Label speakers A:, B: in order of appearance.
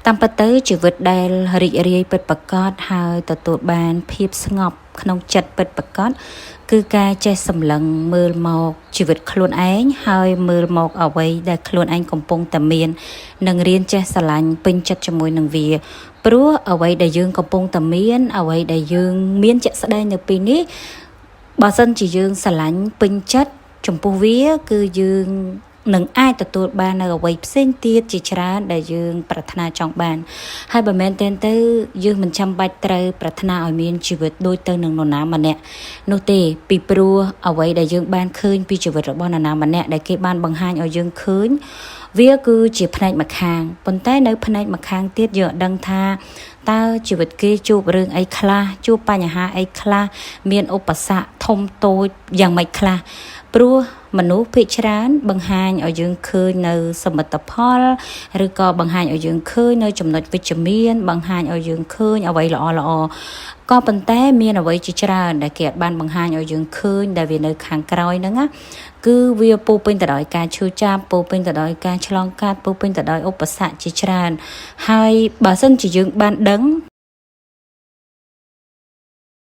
A: តាមពិតទៅជីវិតដែលរីករាយពិតប្រាកដហើយទទួលបានភាពស្ងប់ក្នុងចិត្តពិតប្រាកដគឺការចេះសម្លឹងមើលមកជីវិតខ្លួនឯងហើយមើលមកអ្វីដែលខ្លួនឯងកំពុងតែមាននិងរៀនចេះស្រឡាញ់ពេញចិត្តជាមួយនឹងវាព្រោះអ្វីដែលយើងកំពុងតែមានអ្វីដែលយើងមានជាក់ស្ដែងនៅពេលនេះបើសិនជាយើងស្រឡាញ់ពេញចិត្តចំពោះវាគឺយើងនឹងអាចទទួលបាននៅអ្វីផ្សេងទៀតជាច្រើនដែលយើងប្រាថ្នាចង់បានហើយបើមែនទែនទៅយើងមិនចាំបាច់ត្រូវប្រាថ្នាឲ្យមានជីវិតដូចទៅនឹងនរណាម្នាក់នោះទេពីព្រោះអ្វីដែលយើងបានឃើញពីជីវិតរបស់នរណាម្នាក់ដែលគេបានបង្ហាញឲ្យយើងឃើញវាគឺជាផ្នែកម្ខាងប៉ុន្តែនៅផ្នែកម្ខាងទៀតយើងអត់ដឹងថាតើជីវិតគេជួបរឿងអីខ្លះជួបបញ្ហាអីខ្លះមានឧបសគ្គធំតូចយ៉ាងម៉េចខ្លះព្រោះមនុស្សភាគច្រើនបង្ហាញឲ្យយើងឃើញនៅសមិទ្ធផលឬក៏បង្ហាញឲ្យយើងឃើញនៅចំណុចវិជ្ជមានបង្ហាញឲ្យយើងឃើញអ្វីល្អល្អក៏ប៉ុន្តែមានអ្វីជាច្រើនដែលគេអាចបានបង្ហាញឲ្យយើងឃើញដែលវានៅខាងក្រោយហ្នឹងណាគឺវាពោពេញទៅដោយការឈឺចាប់ពោពេញទៅដោយការឆ្លងកាត់ពោពេញទៅដោយឧបសគ្គជាច្រើនហើយបើសិនជាយើងបានដឹង